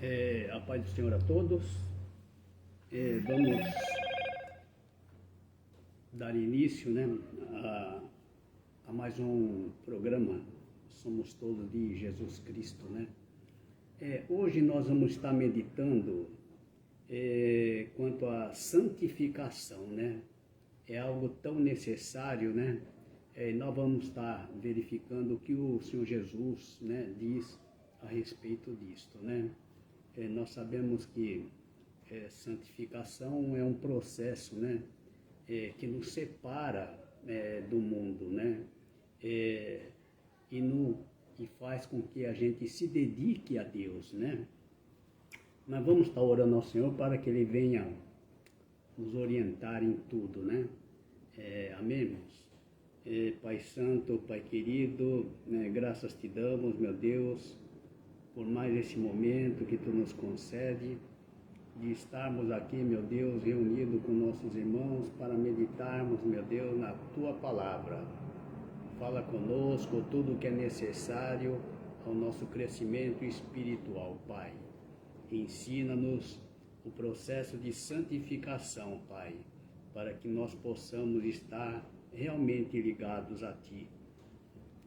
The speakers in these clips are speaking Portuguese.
A paz do Senhor a todos. Vamos dar início, a mais um programa. Somos todos de Jesus Cristo, hoje nós vamos estar meditando quanto à santificação, É algo tão necessário, E nós vamos estar verificando o que o Senhor Jesus, diz a respeito disto, Nós sabemos que santificação é um processo, que nos separa do mundo, e faz com que a gente se dedique a Deus, Nós vamos estar orando ao Senhor para que Ele venha nos orientar em tudo, Amém, irmãos? Pai Santo, Pai querido, graças te damos, meu Deus, por mais esse momento que Tu nos concede, de estarmos aqui, meu Deus, reunidos com nossos irmãos para meditarmos, meu Deus, na Tua Palavra. Fala conosco tudo o que é necessário ao nosso crescimento espiritual, Pai. Ensina-nos o processo de santificação, Pai, para que nós possamos estar realmente ligados a Ti,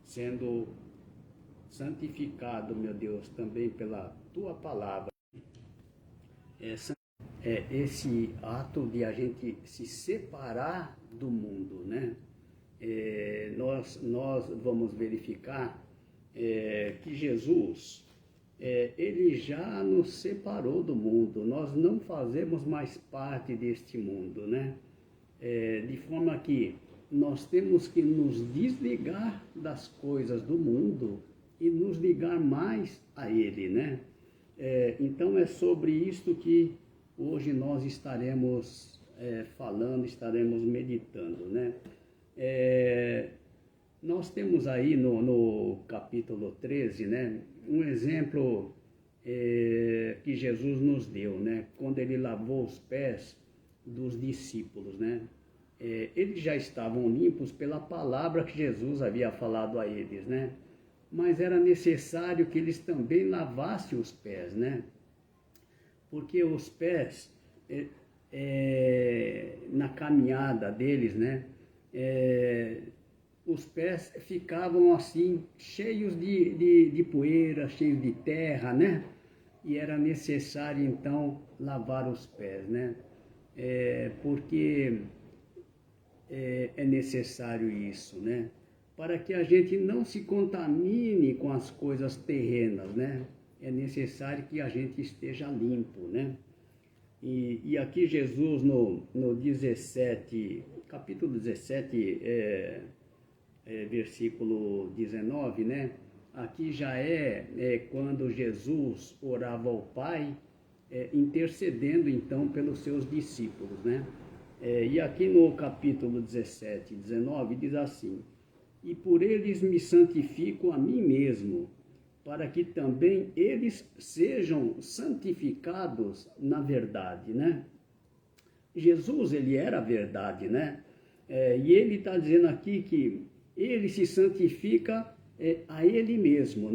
sendo santificado, meu Deus, também pela Tua Palavra. Esse ato de a gente se separar do mundo, Nós vamos verificar que Jesus, Ele já nos separou do mundo, nós não fazemos mais parte deste mundo, De forma que nós temos que nos desligar das coisas do mundo e nos ligar mais a Ele, Então é sobre isto que hoje nós estaremos falando, estaremos meditando, Nós temos aí no capítulo 13, um exemplo que Jesus nos deu, quando Ele lavou os pés dos discípulos, Eles já estavam limpos pela palavra que Jesus havia falado a eles, Mas era necessário que eles também lavassem os pés, Porque os pés, na caminhada deles, os pés ficavam assim, cheios de poeira, cheios de terra, E era necessário então lavar os pés, Porque é necessário isso, Para que a gente não se contamine com as coisas terrenas, É necessário que a gente esteja limpo, E aqui Jesus no 17, capítulo 17, versículo 19, Aqui já quando Jesus orava ao Pai, intercedendo então pelos seus discípulos, E aqui no capítulo 17, 19, diz assim: E por eles me santifico a mim mesmo, para que também eles sejam santificados na verdade, Jesus, Ele era a verdade, E Ele está dizendo aqui que Ele se santifica a Ele mesmo,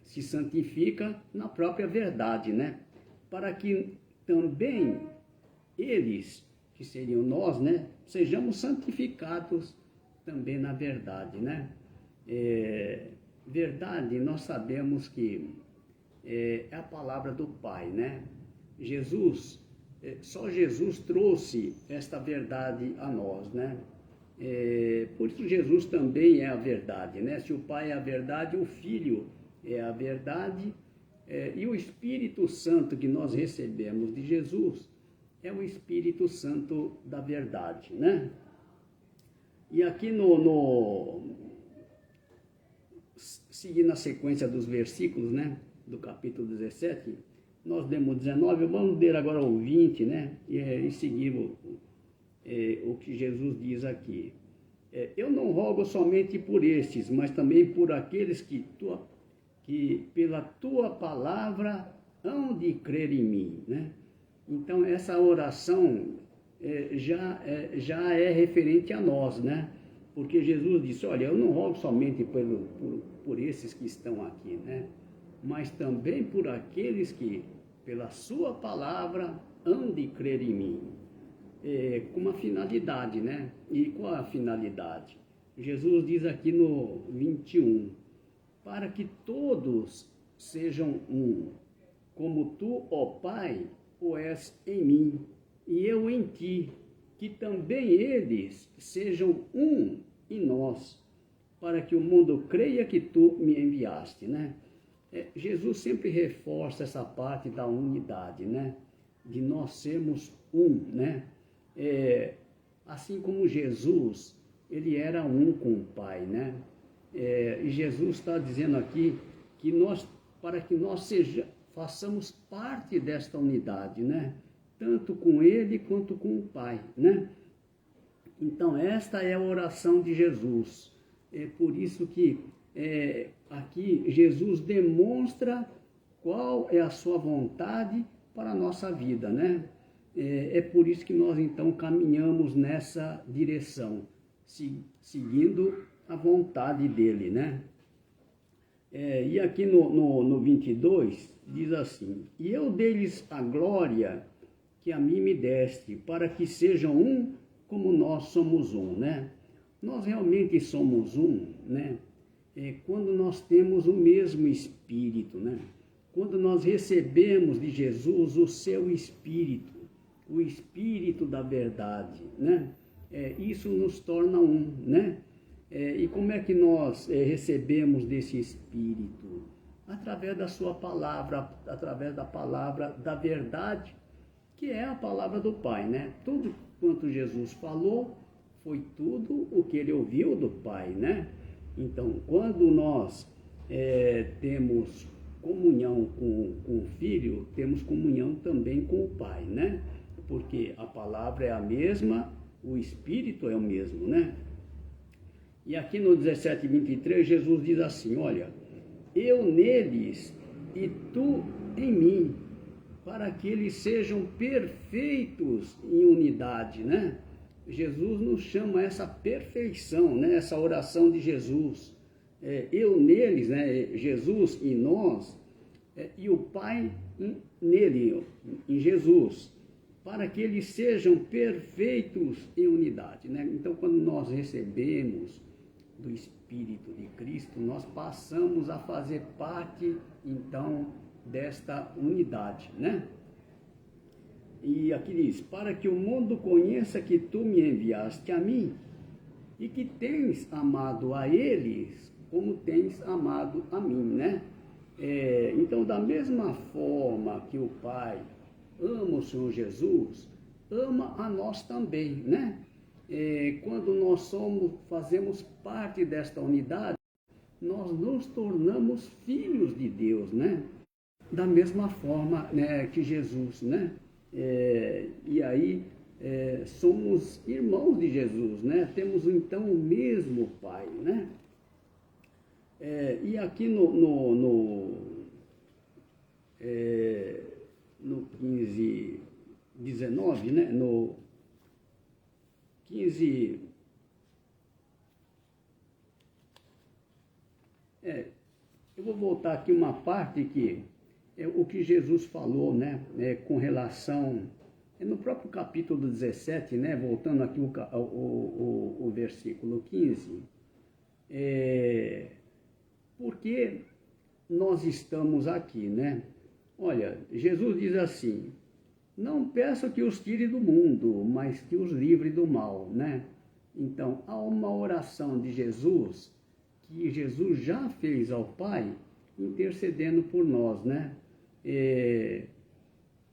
Se santifica na própria verdade, Para que também eles, que seriam nós, sejamos santificados também na verdade, Verdade, nós sabemos que é a palavra do Pai, Jesus, só Jesus trouxe esta verdade a nós, Por isso Jesus também é a verdade, Se o Pai é a verdade, o Filho é a verdade, e o Espírito Santo que nós recebemos de Jesus é o Espírito Santo da verdade, E aqui seguindo a sequência dos versículos, do capítulo 17, nós demos 19, vamos ler agora o 20, E seguimos o que Jesus diz aqui. Eu não rogo somente por estes, mas também por aqueles que pela Tua palavra hão de crer em mim, Então essa oração já é referente a nós, Porque Jesus disse, olha, eu não rogo somente por esses que estão aqui, mas também por aqueles que, pela sua palavra, hão de crer em mim. Com uma finalidade, né? E qual é a finalidade? Jesus diz aqui no 21, para que todos sejam um, como tu, ó Pai, o és em mim, e eu em ti, que também eles sejam um em nós, para que o mundo creia que tu me enviaste, né? Jesus sempre reforça essa parte da unidade, né? De nós sermos um, né? Assim como Jesus, ele era um com o Pai, né? E Jesus está dizendo aqui que para que nós façamos parte desta unidade, né? Tanto com ele quanto com o Pai, né? Então, esta é a oração de Jesus. É por isso que aqui Jesus demonstra qual é a sua vontade para a nossa vida, né? É por isso que nós então caminhamos nessa direção, seguindo a vontade dele, né? E aqui no 22 diz assim, e eu dei-lhes a glória que a mim me deste, para que sejam um como nós somos um, né? Nós realmente somos um, né? Quando nós temos o mesmo Espírito, né? Quando nós recebemos de Jesus o seu Espírito, o Espírito da verdade, né? Isso nos torna um, né? E como é que nós recebemos desse Espírito? Através da sua palavra, através da palavra da verdade, que é a palavra do Pai, né? Tudo quanto Jesus falou foi tudo o que ele ouviu do Pai, né? Então, quando nós temos comunhão com o Filho, temos comunhão também com o Pai, né? Porque a palavra é a mesma, o Espírito é o mesmo, né? E aqui no 17:23, Jesus diz assim, olha, eu neles e tu em mim, para que eles sejam perfeitos em unidade, né? Jesus nos chama a essa perfeição, né? Essa oração de Jesus. Eu neles, né? Jesus em nós, e o Pai nele, em Jesus, para que eles sejam perfeitos em unidade, né? Então, quando nós recebemos do Espírito de Cristo, nós passamos a fazer parte, então, desta unidade, né? E aqui diz, para que o mundo conheça que tu me enviaste a mim e que tens amado a eles como tens amado a mim, né? Então, da mesma forma que o Pai ama o Senhor Jesus, ama a nós também, né? Quando nós fazemos parte desta unidade, nós nos tornamos filhos de Deus, né? Da mesma forma, né, que Jesus, né? E aí somos irmãos de Jesus, né? Temos então o mesmo Pai, né? E aqui no 15:19, né? No 15, eu vou voltar aqui uma parte que o que Jesus falou, né, com relação, no próprio capítulo 17, né, voltando aqui o versículo 15, porque nós estamos aqui, né? Olha, Jesus diz assim, não peço que os tire do mundo, mas que os livre do mal, né? Então, há uma oração de Jesus, que Jesus já fez ao Pai, intercedendo por nós, né?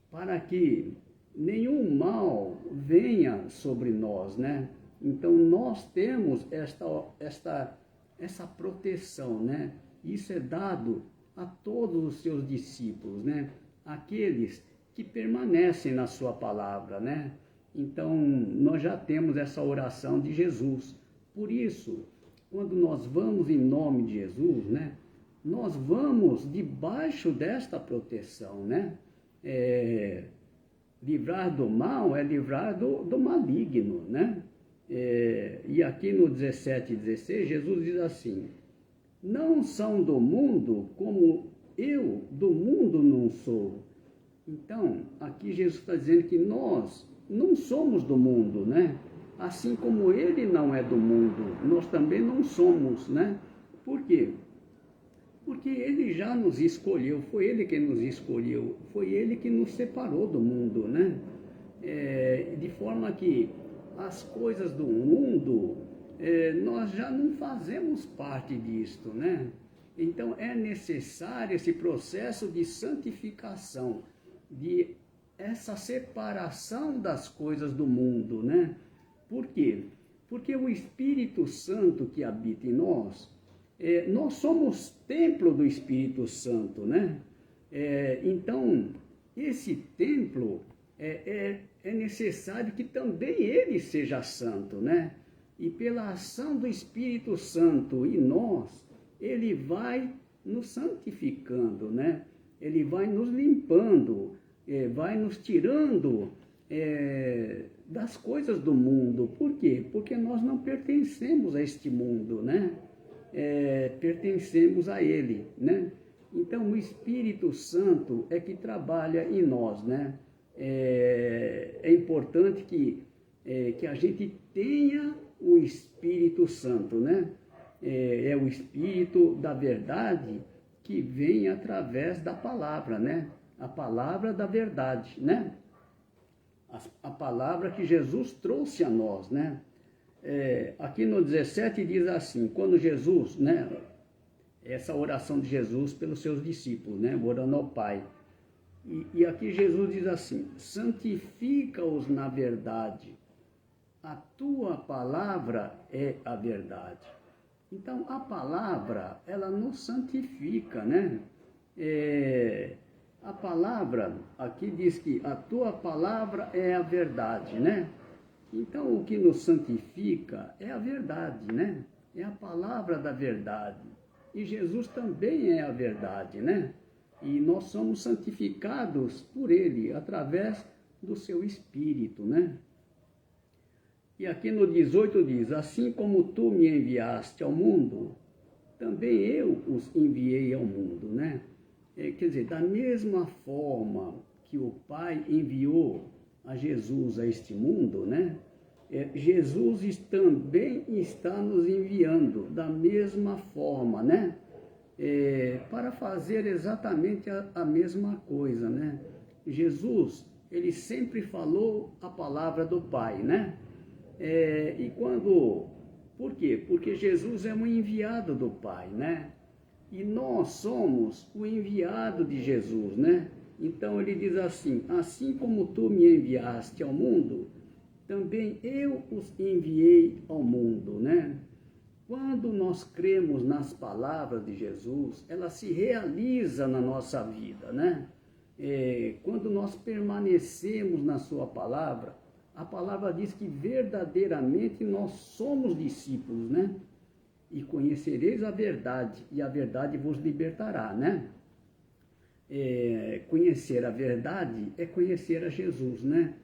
Para que nenhum mal venha sobre nós, né? Então, nós temos essa proteção, né? Isso é dado a todos os seus discípulos, né? Aqueles que permanecem na sua palavra, né? Então, nós já temos essa oração de Jesus. Por isso, quando nós vamos em nome de Jesus, né? Nós vamos debaixo desta proteção, né? Livrar do mal é livrar do maligno, né? E aqui no 17:16, Jesus diz assim, não são do mundo como eu do mundo não sou. Então, aqui Jesus está dizendo que nós não somos do mundo, né? Assim como ele não é do mundo, nós também não somos, né? Por quê? Porque ele já nos escolheu, foi ele que nos escolheu, foi ele que nos separou do mundo, né? De forma que as coisas do mundo, nós já não fazemos parte disto, né? Então é necessário esse processo de santificação, de essa separação das coisas do mundo, né? Por quê? Porque o Espírito Santo que habita em nós, nós somos templo do Espírito Santo, né? Então, esse templo é necessário que também ele seja santo, né? E pela ação do Espírito Santo em nós, ele vai nos santificando, né? Ele vai nos limpando, vai nos tirando das coisas do mundo. Por quê? Porque nós não pertencemos a este mundo, né? Pertencemos a ele, né? Então o Espírito Santo é que trabalha em nós, né? É importante que a gente tenha o Espírito Santo, né? É o Espírito da verdade que vem através da palavra, né? A palavra da verdade, né? A palavra que Jesus trouxe a nós, né? Aqui no 17 diz assim, quando Jesus, né? Essa oração de Jesus pelos seus discípulos, né? Orando ao Pai. E aqui Jesus diz assim, santifica-os na verdade, a tua palavra é a verdade. Então, a palavra, ela nos santifica, né? A palavra, aqui diz que a tua palavra é a verdade, né? Então, o que nos santifica é a verdade, né? É a palavra da verdade. E Jesus também é a verdade, né? E nós somos santificados por ele, através do seu Espírito, né? E aqui no 18 diz, assim como tu me enviaste ao mundo, também eu os enviei ao mundo, né? Quer dizer, da mesma forma que o Pai enviou a Jesus a este mundo, né? Jesus também está nos enviando da mesma forma, né? Para fazer exatamente a mesma coisa, né? Jesus, ele sempre falou a palavra do Pai, né? Por quê? Porque Jesus é um enviado do Pai, né? E nós somos o enviado de Jesus, né? Então ele diz assim, assim como tu me enviaste ao mundo, também eu os enviei ao mundo, né? Quando nós cremos nas palavras de Jesus, ela se realiza na nossa vida, né? Quando nós permanecemos na sua palavra, a palavra diz que verdadeiramente nós somos discípulos, né? E conhecereis a verdade, e a verdade vos libertará, né? Conhecer a verdade é conhecer a Jesus, né?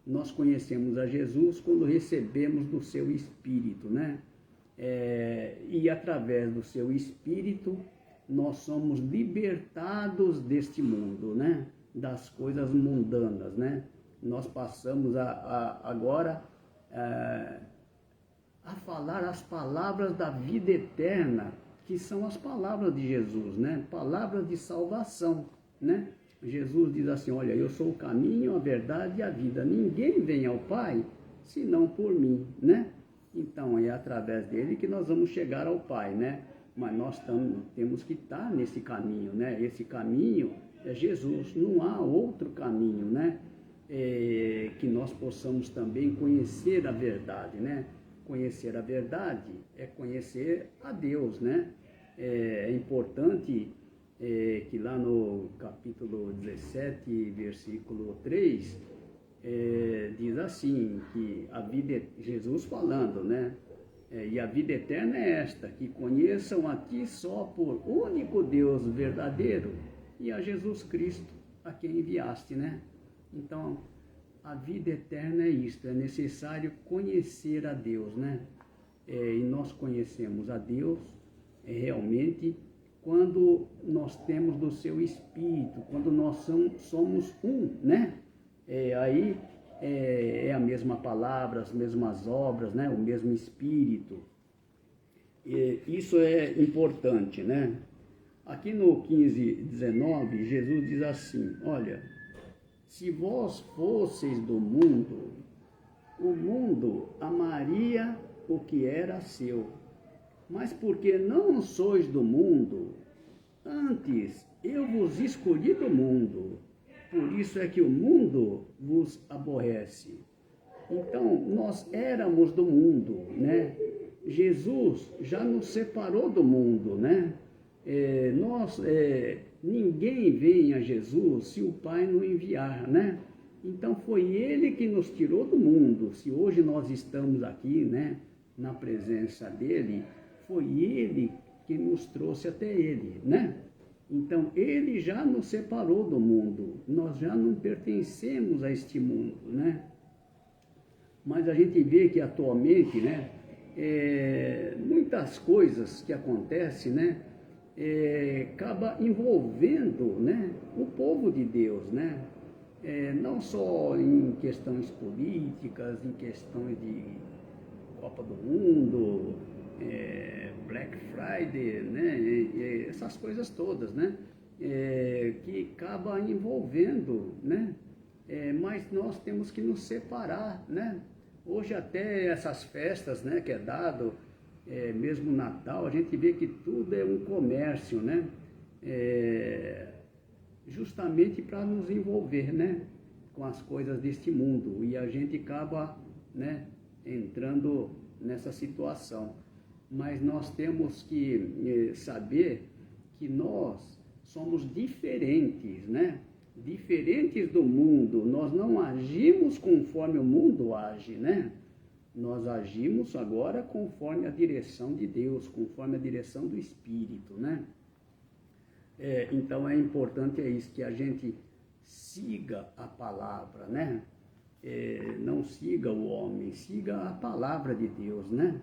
Nós conhecemos a Jesus quando recebemos do seu Espírito, né? E através do seu Espírito, nós somos libertados deste mundo, né? Das coisas mundanas, né? Nós passamos agora a falar as palavras da vida eterna, que são as palavras de Jesus, né? Palavras de salvação, né? Jesus diz assim, olha, eu sou o caminho, a verdade e a vida. Ninguém vem ao Pai, senão por mim, né? Então, é através dele que nós vamos chegar ao Pai, né? Mas nós temos que estar nesse caminho, né? Esse caminho é Jesus, não há outro caminho, né? Que nós possamos também conhecer a verdade, né? Conhecer a verdade é conhecer a Deus, né? É importante que lá no capítulo 17, versículo 3, diz assim, que a vida, Jesus falando, né? E a vida eterna é esta, que conheçam a ti só por único Deus verdadeiro e a Jesus Cristo, a quem enviaste, né? Então, a vida eterna é isto, é necessário conhecer a Deus, né? E nós conhecemos a Deus realmente quando nós temos do seu Espírito, quando nós somos um, né? Aí é a mesma palavra, as mesmas obras, né? O mesmo Espírito. Isso é importante, né? Aqui no 15:19, Jesus diz assim, olha, se vós fosseis do mundo, o mundo amaria o que era seu. Mas porque não sois do mundo, antes eu vos escolhi do mundo, por isso é que o mundo vos aborrece. Então, nós éramos do mundo, né? Jesus já nos separou do mundo, né? Ninguém vem a Jesus se o Pai não enviar, né? Então foi Ele que nos tirou do mundo. Se hoje nós estamos aqui, né, na presença dEle, foi Ele que nos trouxe até Ele, né? Então Ele já nos separou do mundo. Nós já não pertencemos a este mundo, né? Mas a gente vê que atualmente, né, muitas coisas que acontecem, né, acaba envolvendo, né, o povo de Deus, né? Não só em questões políticas, em questões de Copa do Mundo, Black Friday, né? Essas coisas todas, né? Que acaba envolvendo, né? Mas nós temos que nos separar, né? Hoje até essas festas, né, que é dado, mesmo Natal, a gente vê que tudo é um comércio, né? Justamente para nos envolver, né, com as coisas deste mundo, e a gente acaba, né, entrando nessa situação. Mas nós temos que saber que nós somos diferentes, né? Diferentes do mundo. Nós não agimos conforme o mundo age, né? Nós agimos agora conforme a direção de Deus, conforme a direção do Espírito, né? Então é importante isso, que a gente siga a palavra, né? Não siga o homem, siga a palavra de Deus, né?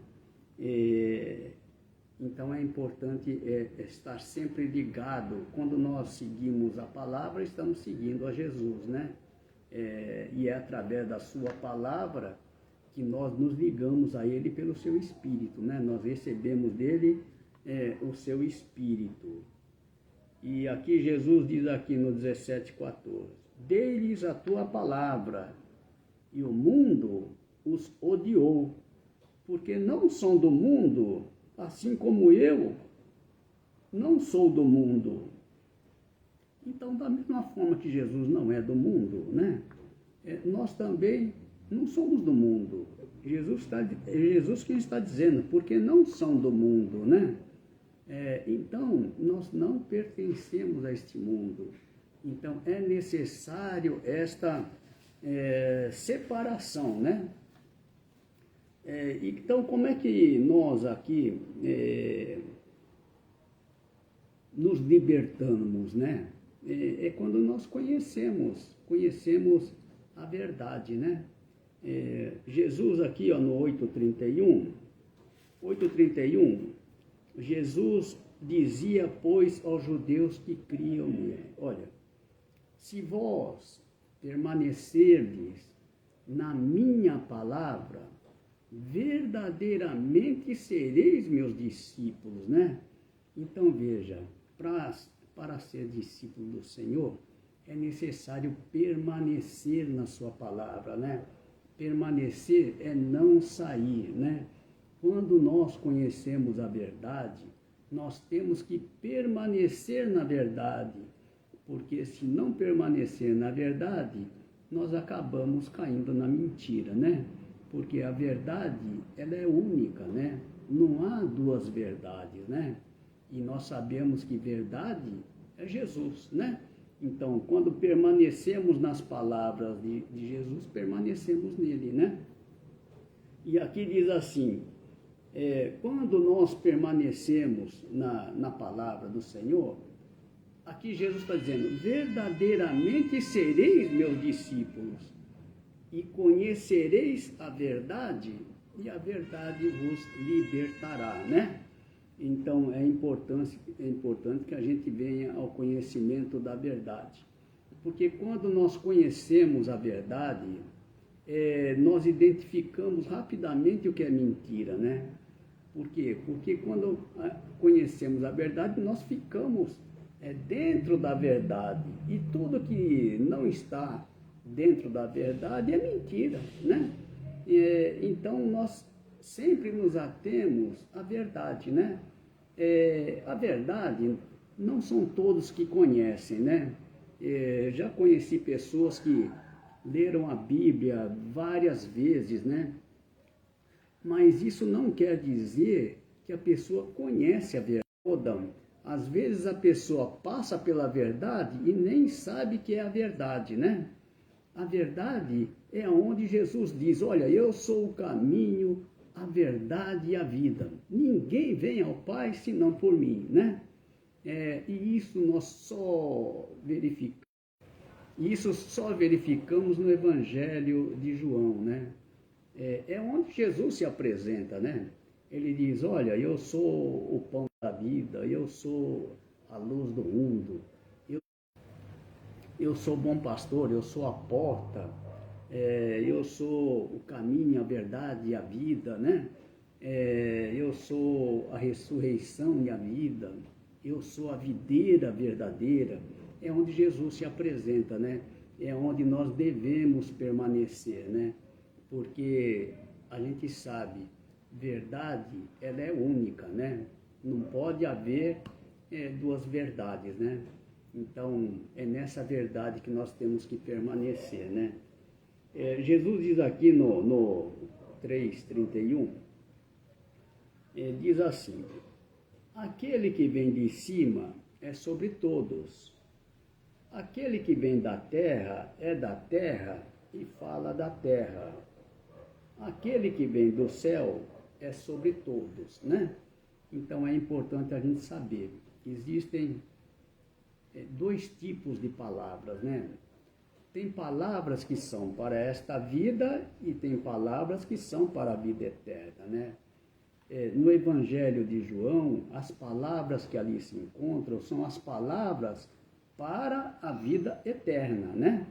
Então é importante estar sempre ligado. Quando nós seguimos a palavra, estamos seguindo a Jesus, né? E é através da sua palavra que nós nos ligamos a Ele pelo seu Espírito, né? Nós recebemos dele o seu Espírito. E aqui Jesus diz aqui no 17:14, dei-lhes a tua palavra, e o mundo os odiou, porque não são do mundo, assim como eu não sou do mundo. Então, da mesma forma que Jesus não é do mundo, né? Nós também não somos do mundo. Jesus que está dizendo, porque não são do mundo, né? Então, nós não pertencemos a este mundo. Então, é necessário esta separação, né? Então, como é que nós aqui nos libertamos, né? Quando nós conhecemos a verdade, né? Jesus aqui, ó, no 8:31, Jesus dizia, pois, aos judeus que criam nele, olha, se vós permanecerdes na minha palavra, verdadeiramente sereis meus discípulos, né? Então veja, para ser discípulo do Senhor, é necessário permanecer na sua palavra, né? Permanecer é não sair, né? Quando nós conhecemos a verdade, nós temos que permanecer na verdade, porque se não permanecer na verdade, nós acabamos caindo na mentira, né? Porque a verdade, ela é única, né? Não há duas verdades, né? E nós sabemos que verdade é Jesus, né? Então, quando permanecemos nas palavras de Jesus, permanecemos nele, né? E aqui diz assim, quando nós permanecemos na palavra do Senhor, aqui Jesus está dizendo, verdadeiramente sereis meus discípulos, e conhecereis a verdade, e a verdade vos libertará, né? Então é importante que a gente venha ao conhecimento da verdade. Porque quando nós conhecemos a verdade, nós identificamos rapidamente o que é mentira, né? Por quê? Porque quando conhecemos a verdade, nós ficamos dentro da verdade. E tudo que não está dentro da verdade é mentira, né? Então nós sempre nos atemos à verdade, né? A verdade não são todos que conhecem, né? Já conheci pessoas que leram a Bíblia várias vezes, né? Mas isso não quer dizer que a pessoa conhece a verdade. Às vezes a pessoa passa pela verdade e nem sabe que é a verdade, né? A verdade é onde Jesus diz, olha, eu sou o caminho, a verdade e a vida. Ninguém vem ao Pai senão por mim, né? E isso nós só verificamos. Isso só verificamos no Evangelho de João, né? Onde Jesus se apresenta, né? Ele diz, olha, eu sou o pão da vida, eu sou a luz do mundo, eu sou bom pastor, eu sou a porta, eu sou o caminho, a verdade e a vida, né? Eu sou a ressurreição e a vida, eu sou a videira verdadeira. É onde Jesus se apresenta, né? É onde nós devemos permanecer, né? Porque a gente sabe, verdade, ela é única, né? Não pode haver duas verdades, né? Então, é nessa verdade que nós temos que permanecer, né? Jesus diz aqui no 3,31, diz assim, aquele que vem de cima é sobre todos, aquele que vem da terra é da terra e fala da terra, aquele que vem do céu é sobre todos, né? Então é importante a gente saber que existem dois tipos de palavras, né? Tem palavras que são para esta vida e tem palavras que são para a vida eterna, né? No Evangelho de João, as palavras que ali se encontram são as palavras para a vida eterna, né?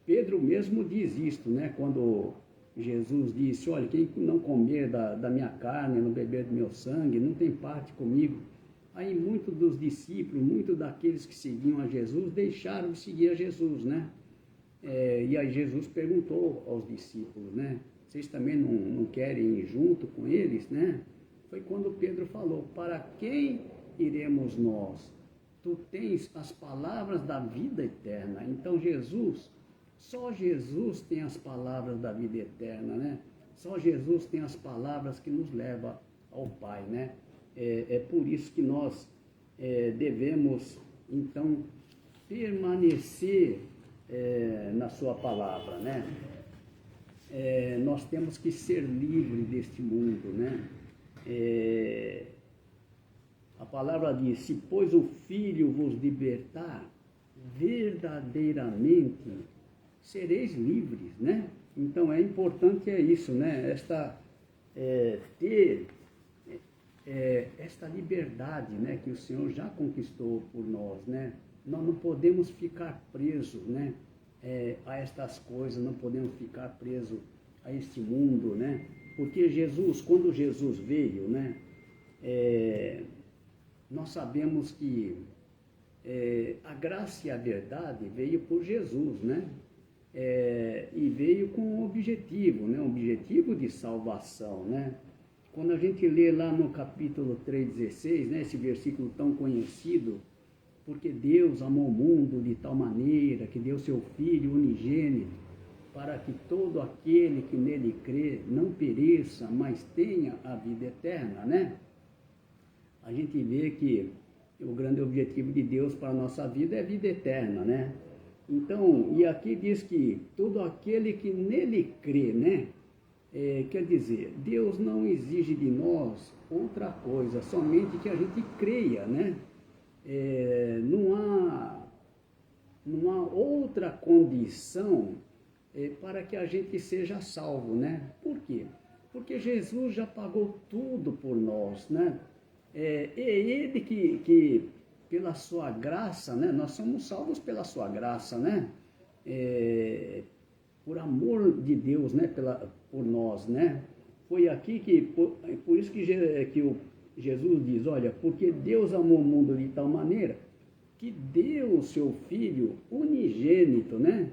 Pedro mesmo diz isto, né? Quando Jesus disse, olha, quem não comer da minha carne, não beber do meu sangue, não tem parte comigo. Aí muitos dos discípulos, muitos daqueles que seguiam a Jesus, deixaram de seguir a Jesus, né? E aí Jesus perguntou aos discípulos, né? Vocês também não querem ir junto com eles, né? Foi quando Pedro falou, para quem iremos nós? Tu tens as palavras da vida eterna. Então só Jesus tem as palavras da vida eterna, né? Só Jesus tem as palavras que nos levam ao Pai, né? Por isso que nós devemos, então, permanecer na sua palavra, né? Nós temos que ser livres deste mundo, né? A palavra diz, se pois o Filho vos libertar, verdadeiramente sereis livres, né? Então é importante isso, né? Ter esta liberdade, né, que o Senhor já conquistou por nós, né? Nós não podemos ficar presos, né, a estas coisas, não podemos ficar presos a este mundo, né? Porque quando Jesus veio, né, nós sabemos que a graça e a verdade veio por Jesus, né? E veio com um objetivo, né? Um objetivo de salvação, né? Quando a gente lê lá no capítulo 3,16, né, esse versículo tão conhecido, porque Deus amou o mundo de tal maneira que deu seu Filho unigênito, para que todo aquele que nele crê não pereça, mas tenha a vida eterna, né? A gente vê que o grande objetivo de Deus para a nossa vida é a vida eterna, né? Então, e aqui diz que todo aquele que nele crê, né? Quer dizer, Deus não exige de nós outra coisa, somente que a gente creia, né? Não há outra condição para que a gente seja salvo, né? Por quê? Porque Jesus já pagou tudo por nós, né? É Ele que pela sua graça, né? Nós somos salvos pela sua graça, né? Por amor de Deus, né? Por nós, né? Foi aqui por isso que Jesus diz, olha, porque Deus amou o mundo de tal maneira que deu o seu Filho unigênito, né?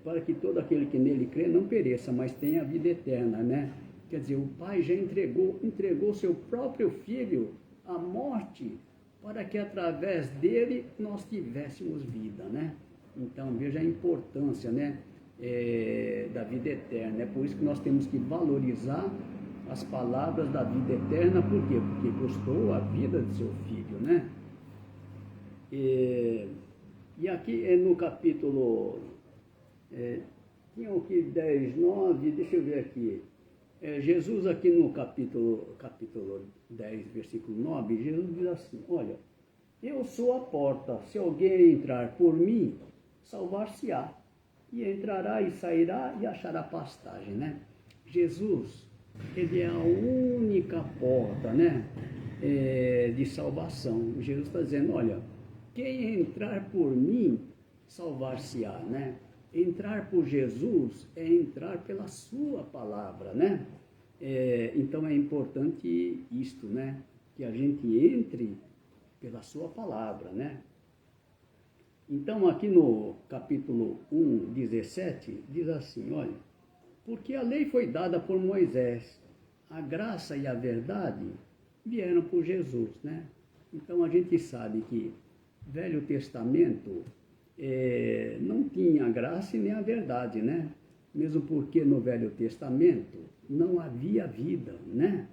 Para que todo aquele que nele crê não pereça, mas tenha a vida eterna, né? Quer dizer, o Pai já entregou seu próprio Filho à morte, para que através dele nós tivéssemos vida, né? Então, veja a importância, né? Da vida eterna. É por isso que nós temos que valorizar as palavras da vida eterna. Por quê? Porque custou a vida de seu Filho, né? E aqui no capítulo, tinha o que 10, 9, deixa eu ver aqui. Jesus aqui no capítulo 10, versículo 9, Jesus diz assim, olha, eu sou a porta, se alguém entrar por mim, salvar-se-á, e entrará e sairá e achará pastagem, né? Jesus, ele é a única porta, né? De salvação. Jesus está dizendo, olha, quem entrar por mim, salvar-se-á, né? Entrar por Jesus é entrar pela sua palavra, né? Então é importante isto, né? Que a gente entre pela sua palavra, né? Então aqui no capítulo 1, 17, diz assim, olha, porque a lei foi dada por Moisés, a graça e a verdade vieram por Jesus, né? Então a gente sabe que Velho Testamento não tinha a graça e nem a verdade, né? Mesmo porque no Velho Testamento não havia vida, né?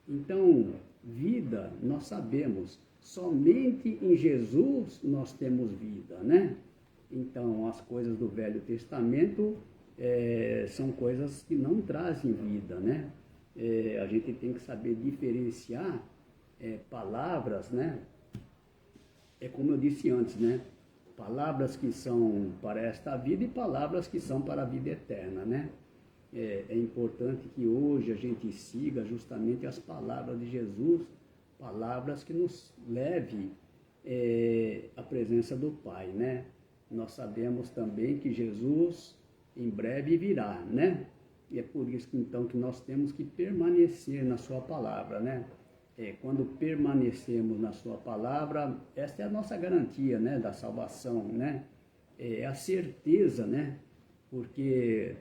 Então, vida, nós sabemos, somente em Jesus nós temos vida, né? Então, as coisas do Velho Testamento são coisas que não trazem vida, né? A gente tem que saber diferenciar palavras, né? Como eu disse antes, né? Palavras que são para esta vida e palavras que são para a vida eterna, né? É importante que hoje a gente siga justamente as palavras de Jesus, palavras que nos leve à presença do Pai, né? Nós sabemos também que Jesus em breve virá, né? E é por isso que então que nós temos que permanecer na sua palavra, né? Quando permanecemos na sua palavra, esta é a nossa garantia, né, da salvação, né? É a certeza, né? Porque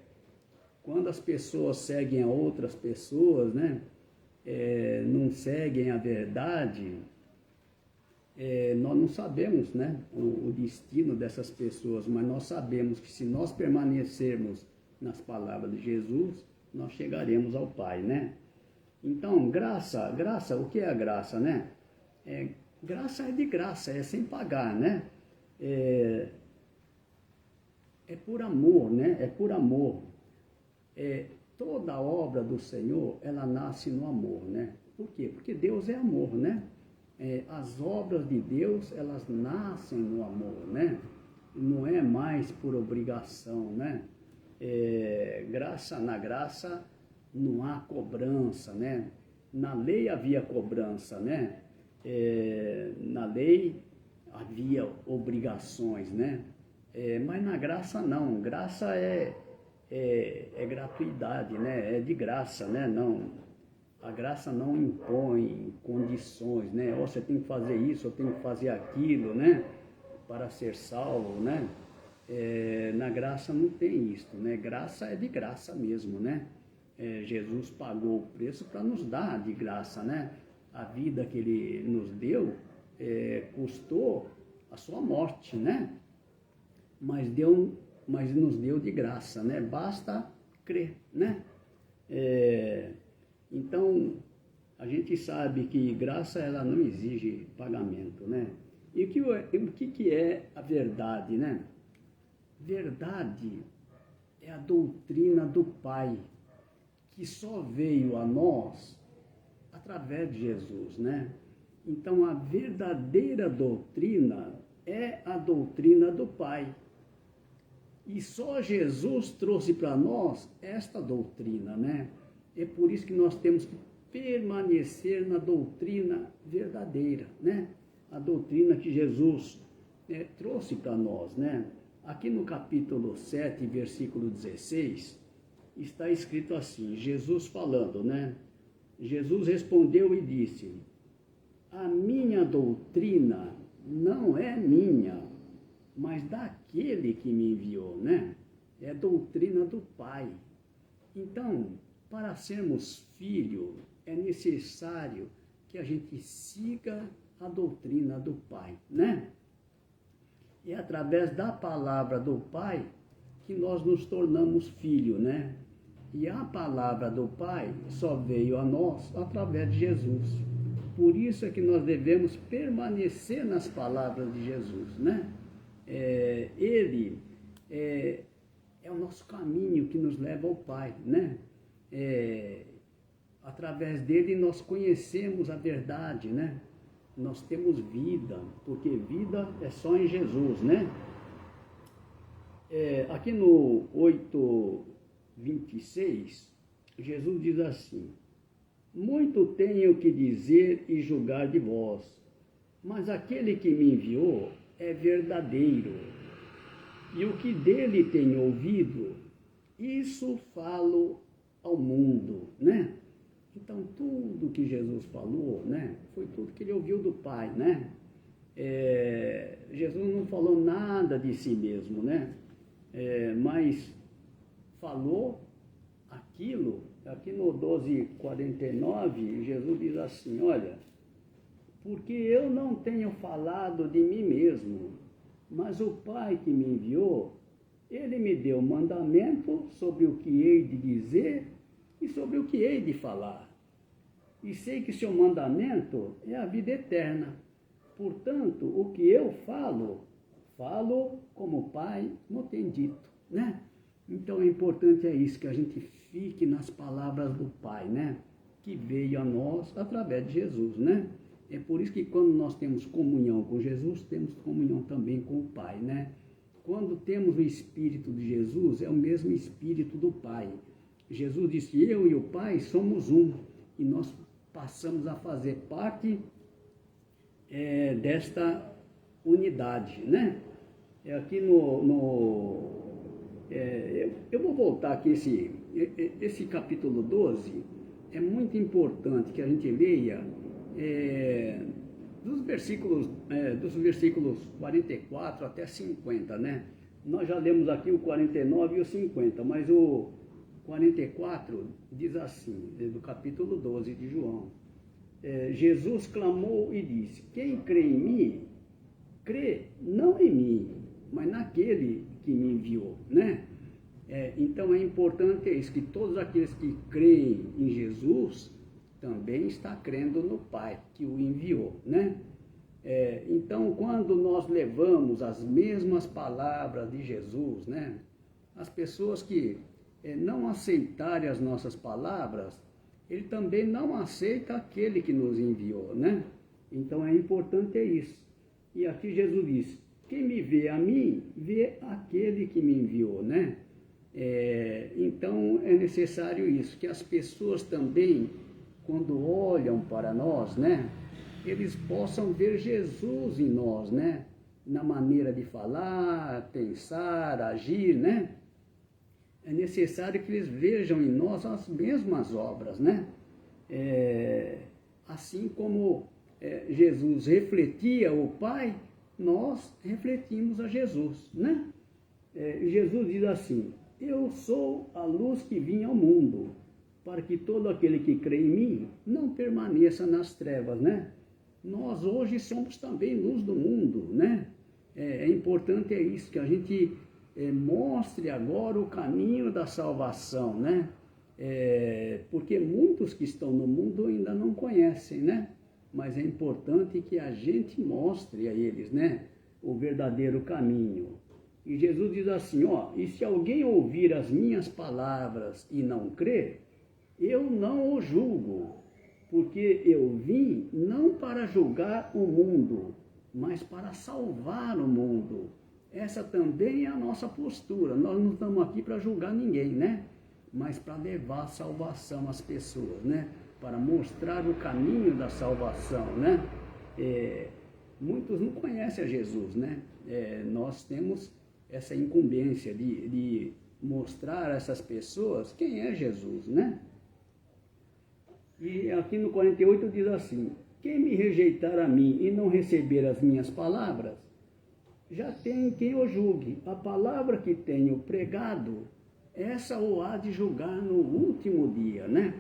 quando as pessoas seguem a outras pessoas, né, não seguem a verdade, nós não sabemos, né, o destino dessas pessoas, mas nós sabemos que se nós permanecermos nas palavras de Jesus, nós chegaremos ao Pai, né? Então, graça, o que é a graça, né? Graça é de graça, é sem pagar, né? É por amor, né? É por amor. Toda a obra do Senhor, ela nasce no amor, né? Por quê? Porque Deus é amor, né? As obras de Deus, elas nascem no amor, né? Não é mais por obrigação, né? Na graça não há cobrança, né? Na lei havia cobrança, né? Na lei havia obrigações, né? Mas na graça não. Graça é gratuidade, né? É de graça, né? Não, a graça não impõe condições, né? Ou você tem que fazer isso, ou tem que fazer aquilo, né? Para ser salvo, né? Na graça não tem isso, né? Graça é de graça mesmo, né? Jesus pagou o preço para nos dar de graça, né? A vida que Ele nos deu custou a sua morte, né? Mas nos deu de graça, né? Basta crer, né? Então, a gente sabe que graça ela não exige pagamento, né? E o que é a verdade, né? Verdade é a doutrina do Pai, que só veio a nós através de Jesus, né? Então, a verdadeira doutrina é a doutrina do Pai. E só Jesus trouxe para nós esta doutrina, né? É por isso que nós temos que permanecer na doutrina verdadeira, né? A doutrina que Jesus trouxe para nós, né? Aqui no capítulo 7, versículo 16, está escrito assim, Jesus falando, né? Jesus respondeu e disse: a minha doutrina não é minha, mas daquele que me enviou, né? É a doutrina do Pai. Então, para sermos filhos, é necessário que a gente siga a doutrina do Pai, né? É através da palavra do Pai que nós nos tornamos filhos, né? E a palavra do Pai só veio a nós através de Jesus. Por isso é que nós devemos permanecer nas palavras de Jesus, né? Ele é o nosso caminho que nos leva ao Pai, né? Através dele nós conhecemos a verdade, né? Nós temos vida, porque vida é só em Jesus, né? Aqui no 8:26, Jesus diz assim: muito tenho que dizer e julgar de vós, mas aquele que me enviou é verdadeiro, e o que dele tenho ouvido, isso falo ao mundo, né? Então, tudo que Jesus falou, né, foi tudo que ele ouviu do Pai, né? Jesus não falou nada de si mesmo, né? Mas falou aquilo. Aqui no 12:49, Jesus diz assim, olha, porque eu não tenho falado de mim mesmo, mas o Pai que me enviou, ele me deu mandamento sobre o que hei de dizer e sobre o que hei de falar. E sei que seu mandamento é a vida eterna. Portanto, o que eu falo como o Pai me tem dito, né? Então, é importante isso, que a gente fique nas palavras do Pai, né? Que veio a nós através de Jesus, né? É por isso que quando nós temos comunhão com Jesus, temos comunhão também com o Pai, né? Quando temos o Espírito de Jesus, é o mesmo Espírito do Pai. Jesus disse, eu e o Pai somos um, e nós passamos a fazer parte desta unidade, né? Aqui eu vou voltar aqui, esse capítulo 12, é muito importante que a gente leia dos versículos 44 até 50, né? Nós já lemos aqui o 49 e o 50, mas o 44 diz assim, do capítulo 12 de João, Jesus clamou e disse, quem crê em mim, crê não em mim, mas naquele que me enviou, né? Então é importante isso, que todos aqueles que creem em Jesus também está crendo no Pai que o enviou, né? Então, quando nós levamos as mesmas palavras de Jesus, né? As pessoas que não aceitarem as nossas palavras, ele também não aceita aquele que nos enviou, né? Então é importante isso. E aqui Jesus diz, quem me vê a mim, vê aquele que me enviou, né? Então é necessário isso, que as pessoas também, quando olham para nós, né? Eles possam ver Jesus em nós, né? Na maneira de falar, pensar, agir, né? É necessário que eles vejam em nós as mesmas obras, né? Assim como Jesus refletia o Pai, nós refletimos a Jesus, né? Jesus diz assim, eu sou a luz que vim ao mundo, para que todo aquele que crê em mim não permaneça nas trevas, né? Nós hoje somos também luz do mundo, né? É importante isso, que a gente mostre agora o caminho da salvação, né? Porque muitos que estão no mundo ainda não conhecem, né? Mas é importante que a gente mostre a eles, né? O verdadeiro caminho. E Jesus diz assim, e se alguém ouvir as minhas palavras e não crer, eu não o julgo, porque eu vim não para julgar o mundo, mas para salvar o mundo. Essa também é a nossa postura. Nós não estamos aqui para julgar ninguém, né? mas para levar a salvação às pessoas, né? Para mostrar o caminho da salvação, né? Muitos não conhecem a Jesus, né? Nós temos essa incumbência de mostrar a essas pessoas quem é Jesus, né? E aqui no 48 diz assim: quem me rejeitar a mim e não receber as minhas palavras, já tem quem o julgue. A palavra que tenho pregado, essa o há de julgar no último dia, né?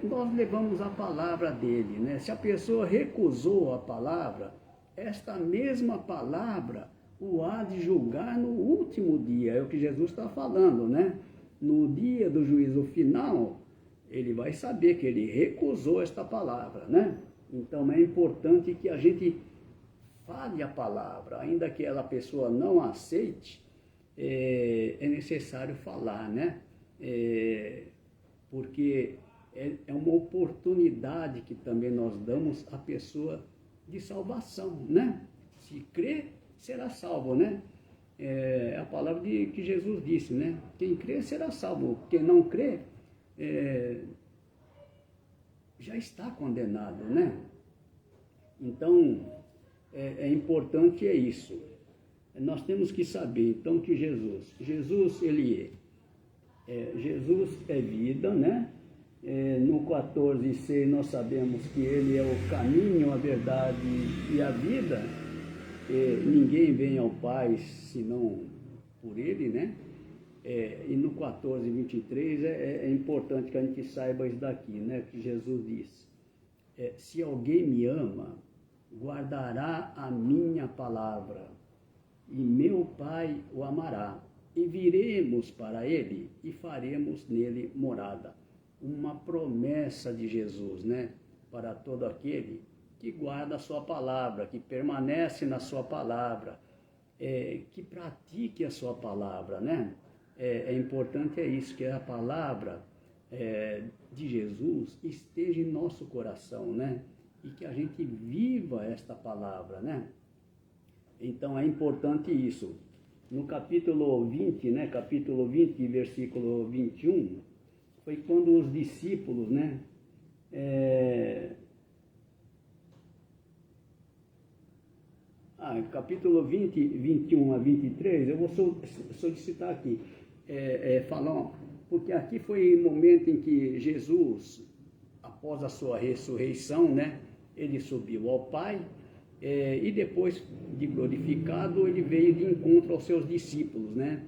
Nós levamos a palavra dele, né? Se a pessoa recusou a palavra, esta mesma palavra o há de julgar no último dia. É o que Jesus está falando, né? No dia do juízo final, ele vai saber que ele recusou esta palavra, né? Então é importante que a gente fale a palavra, ainda que a pessoa não aceite, é necessário falar, né? Porque é uma oportunidade que também nós damos à pessoa de salvação, né? Se crer, será salvo, né? É a palavra que Jesus disse, né? Quem crê será salvo, quem não crê já está condenado, né? Então, importante isso. Nós temos que saber, então, que Jesus ele Jesus é vida, né? No 14:6 nós sabemos que ele é o caminho, a verdade e a vida. Ninguém vem ao Pai senão por ele, né? E no 14:23 é importante que a gente saiba isso daqui, né? Que Jesus disse: se alguém me ama, guardará a minha palavra, e meu Pai o amará, e viremos para ele e faremos nele morada. Uma promessa de Jesus, né? Para todo aquele que guarda a sua palavra, que permanece na sua palavra, que pratique a sua palavra, né? Importante isso, que a palavra de Jesus esteja em nosso coração, né? E que a gente viva esta palavra, né? Então é importante isso. No capítulo 20, né? Capítulo 20, versículo 21, foi quando os discípulos, né? Capítulo 20, 21 a 23, eu vou solicitar aqui, falar, porque aqui foi o momento em que Jesus, após a sua ressurreição, né, ele subiu ao Pai, e depois de glorificado, ele veio de encontro aos seus discípulos, né,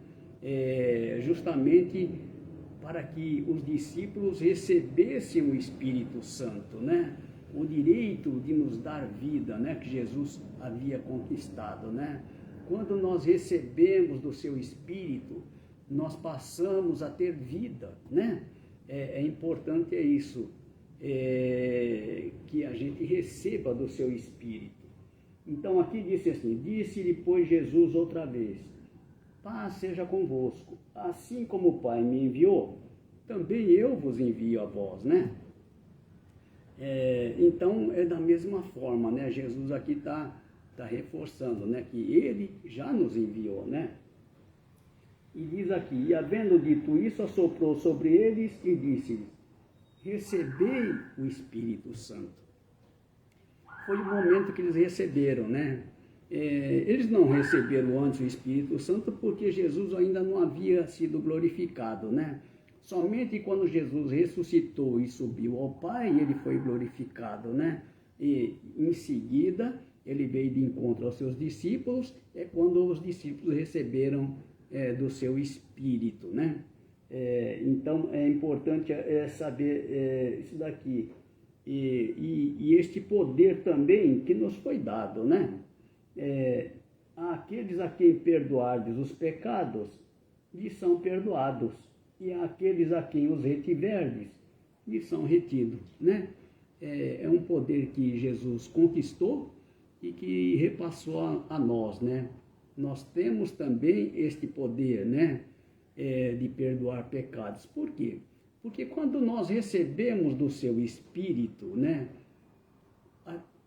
justamente para que os discípulos recebessem o Espírito Santo, né, o direito de nos dar vida, né, que Jesus havia conquistado, né. Quando nós recebemos do seu Espírito, nós passamos a ter vida, né. Importante isso, que a gente receba do seu Espírito. Então aqui disse assim: disse-lhe, pois, Jesus outra vez: paz seja convosco, assim como o Pai me enviou, também eu vos envio a vós, né? Então é da mesma forma, né? Jesus aqui está reforçando, né? Que ele já nos enviou, né? E diz aqui: e havendo dito isso, assoprou sobre eles e disse-lhes: recebei o Espírito Santo. Foi o momento que eles receberam, né? Eles não receberam antes o Espírito Santo porque Jesus ainda não havia sido glorificado, né? Somente quando Jesus ressuscitou e subiu ao Pai, ele foi glorificado, né? E em seguida, ele veio de encontro aos seus discípulos, quando os discípulos receberam do seu Espírito, né? Então, é importante saber isso daqui. E este poder também que nos foi dado, né? Aqueles a quem perdoardes os pecados, lhes são perdoados, e aqueles a quem os retiverdes, lhes são retidos, né? É um poder que Jesus conquistou e que repassou a nós, né? Nós temos também este poder, né? De perdoar pecados. Por quê? Porque quando nós recebemos do seu Espírito, né?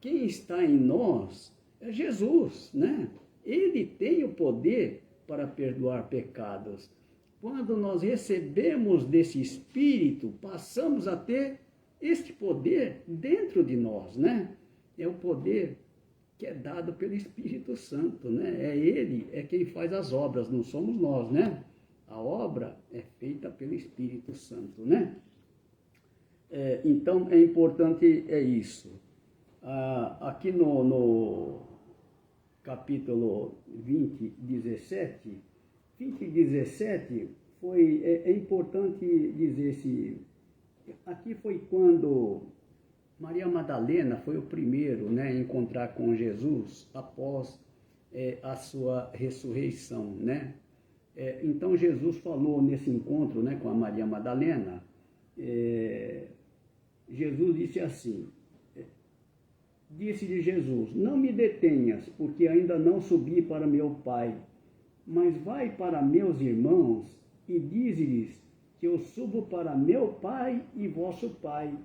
Quem está em nós é Jesus, né? Ele tem o poder para perdoar pecados. quando nós recebemos desse Espírito, passamos a ter este poder dentro de nós, né? É o poder que é dado pelo Espírito Santo, né? É Ele, é quem faz as obras, não somos nós, né? A obra é feita pelo Espírito Santo, né? Então, é importante isso. Aqui no capítulo 20, 17, é importante dizer aqui foi quando Maria Madalena foi o primeiro, né, a encontrar com Jesus após a sua ressurreição, né? Então Jesus falou nesse encontro, né, com a Maria Madalena, Jesus disse assim, disse-lhe Jesus, não me detenhas, porque ainda não subi para meu Pai, mas vai para meus irmãos e dize-lhes que eu subo para meu Pai e vosso Pai,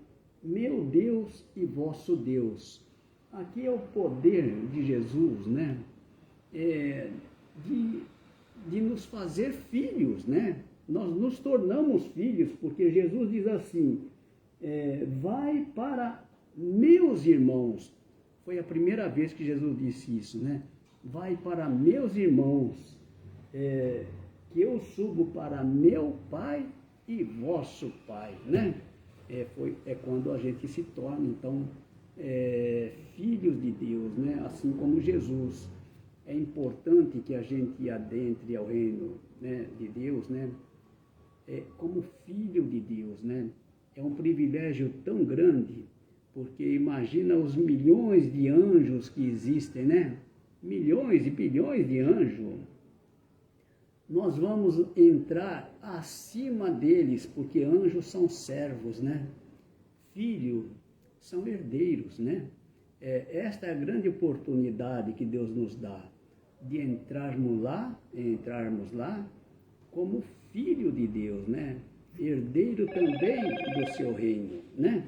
meu Deus e vosso Deus. Aqui é o poder de Jesus, né? De nos fazer filhos, né? Nós nos tornamos filhos, porque Jesus diz assim, vai para meus irmãos. Foi a primeira vez que Jesus disse isso, né? Vai para meus irmãos, que eu subo para meu Pai e vosso Pai, né? É quando a gente se torna, então, filhos de Deus, né? Assim como Jesus. É importante que a gente adentre ao reino, né, de Deus, né? Como filho de Deus, né? É um privilégio tão grande, porque imagina os milhões de anjos que existem, né? Milhões e bilhões de anjos. Nós vamos entrar acima deles, porque anjos são servos, né? Filhos são herdeiros, né? Esta é a grande oportunidade que Deus nos dá, de entrarmos lá como filho de Deus, né? Herdeiro também do seu reino, né?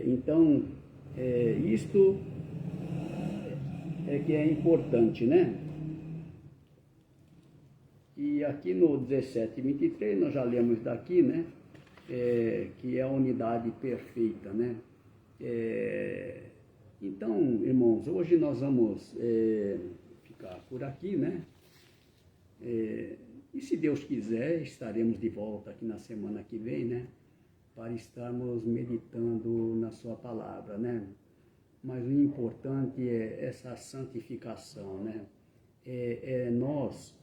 Então, isto é que é importante, né? E aqui no 17 e 23, nós já lemos daqui, né? Que é a unidade perfeita, né? Então, irmãos, hoje nós vamos ficar por aqui, né? E se Deus quiser, estaremos de volta aqui na semana que vem, né? Para estarmos meditando na sua palavra, né? Mas o importante é essa santificação, né? Nós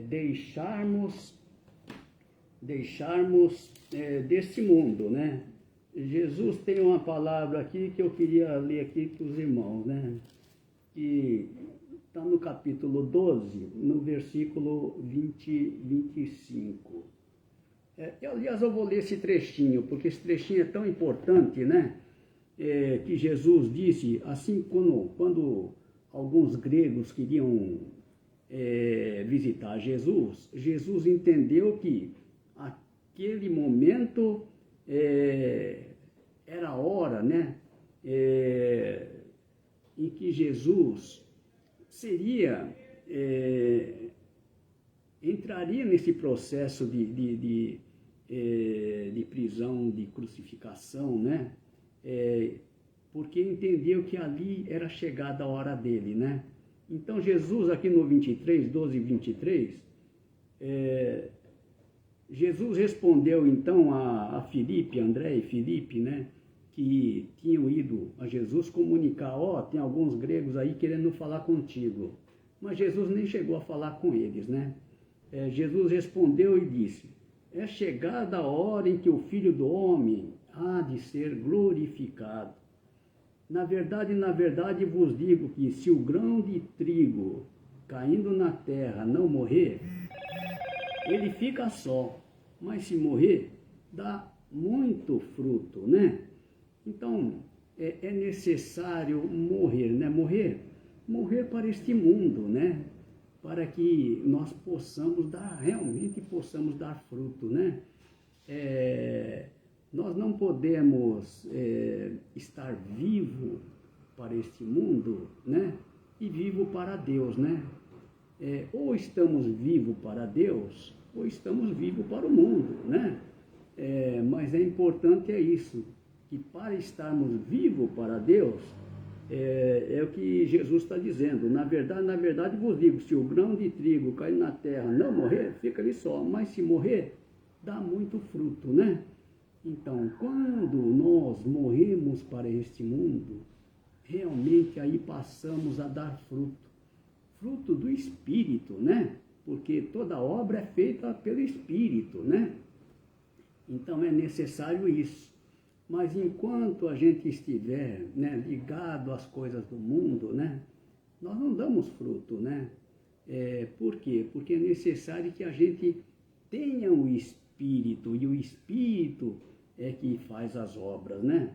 deixarmos desse mundo, né? Jesus tem uma palavra aqui que eu queria ler aqui para os irmãos, né? Que está no capítulo 12, no versículo 25. Aliás, eu vou ler esse trechinho, porque esse trechinho é tão importante, né? Que Jesus disse, assim quando alguns gregos queriam visitar Jesus, Jesus entendeu que aquele momento era a hora, né? Em que Jesus entraria nesse processo de prisão, de crucificação, né? Porque entendeu que ali era chegada a hora dele, né? Então Jesus aqui no 23, 12 e 23, Jesus respondeu então a Filipe, André e Filipe, né? Que tinham ido a Jesus comunicar, tem alguns gregos aí querendo falar contigo. Mas Jesus nem chegou a falar com eles, né? Jesus respondeu e disse, é chegada a hora em que o Filho do Homem há de ser glorificado. Na verdade vos digo que se o grão de trigo caindo na terra não morrer, ele fica só, mas se morrer, dá muito fruto, né? Então, é necessário morrer, né? Morrer para este mundo, né? Para que nós realmente possamos dar fruto, né? Nós não podemos estar vivo para este mundo, né? E vivo para Deus, né? Ou estamos vivos para Deus, ou estamos vivos para o mundo, né? Mas é importante isso, que para estarmos vivos para Deus, é o que Jesus está dizendo. Na verdade vos digo, se o grão de trigo cair na terra não morrer, fica ali só, mas se morrer, dá muito fruto, né? Então, quando nós morremos para este mundo, realmente aí passamos a dar fruto do Espírito, né? Porque toda obra é feita pelo Espírito, né? Então é necessário isso. Mas enquanto a gente estiver, né, ligado às coisas do mundo, né, nós não damos fruto, né? Por quê? Porque é necessário que a gente tenha o Espírito, e o Espírito é que faz as obras, né?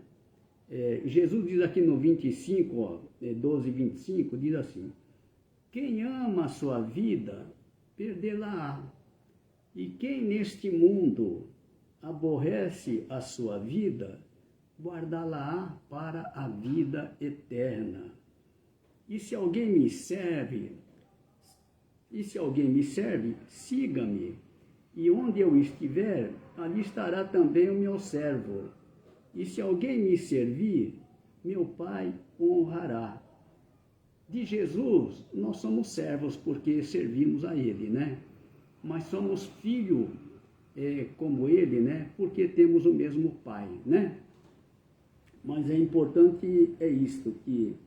Jesus diz aqui no 25, 12, 25, diz assim: quem ama a sua vida, perdê-la-á. E quem neste mundo aborrece a sua vida, guardá-la-á para a vida eterna. E se alguém me serve, siga-me. E onde eu estiver, ali estará também o meu servo. E se alguém me servir, meu Pai o honrará. De Jesus, nós somos servos porque servimos a Ele, né? Mas somos filhos como Ele, né? Porque temos o mesmo Pai, né? Mas é importante isto, que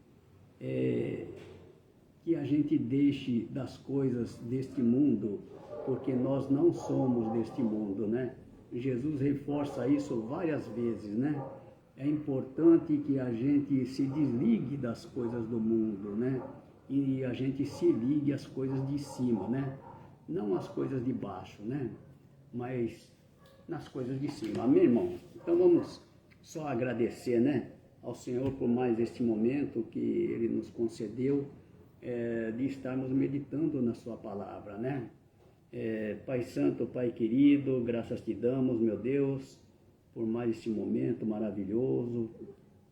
a gente deixe das coisas deste mundo, porque nós não somos deste mundo, né? Jesus reforça isso várias vezes, né? É importante que a gente se desligue das coisas do mundo, né? E a gente se ligue às coisas de cima, né? Não às coisas de baixo, né? Mas nas coisas de cima. Amém, irmão? Então vamos só agradecer, né, ao Senhor por mais este momento que Ele nos concedeu de estarmos meditando na Sua palavra, né? Pai Santo, Pai querido, graças te damos, meu Deus, por mais este momento maravilhoso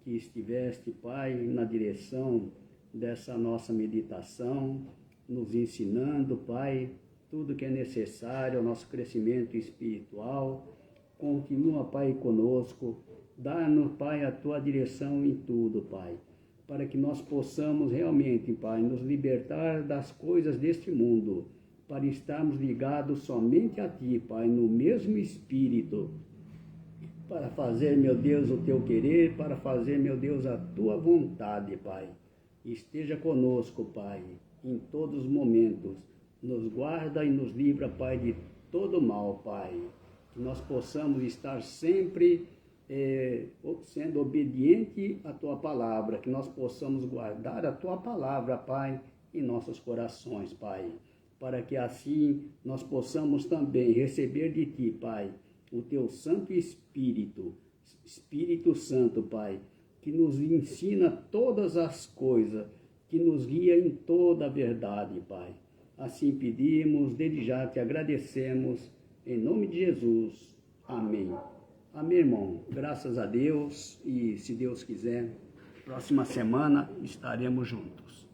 que estiveste, Pai, na direção dessa nossa meditação, nos ensinando, Pai, tudo que é necessário ao nosso crescimento espiritual. Continua, Pai, conosco, dá-nos, Pai, a Tua direção em tudo, Pai, para que nós possamos realmente, Pai, nos libertar das coisas deste mundo, para estarmos ligados somente a Ti, Pai, no mesmo Espírito, para fazer, meu Deus, o Teu querer, para fazer, meu Deus, a Tua vontade, Pai. Esteja conosco, Pai, em todos os momentos. Nos guarda e nos livra, Pai, de todo mal, Pai. Que nós possamos estar sempre sendo obediente à Tua palavra, que nós possamos guardar a Tua palavra, Pai, em nossos corações, Pai, para que assim nós possamos também receber de Ti, Pai, o Teu Santo Espírito, Espírito Santo, Pai, que nos ensina todas as coisas, que nos guia em toda a verdade, Pai. Assim pedimos, desde já te agradecemos, em nome de Jesus. Amém. Amém, irmão. Graças a Deus, e se Deus quiser, próxima semana estaremos juntos.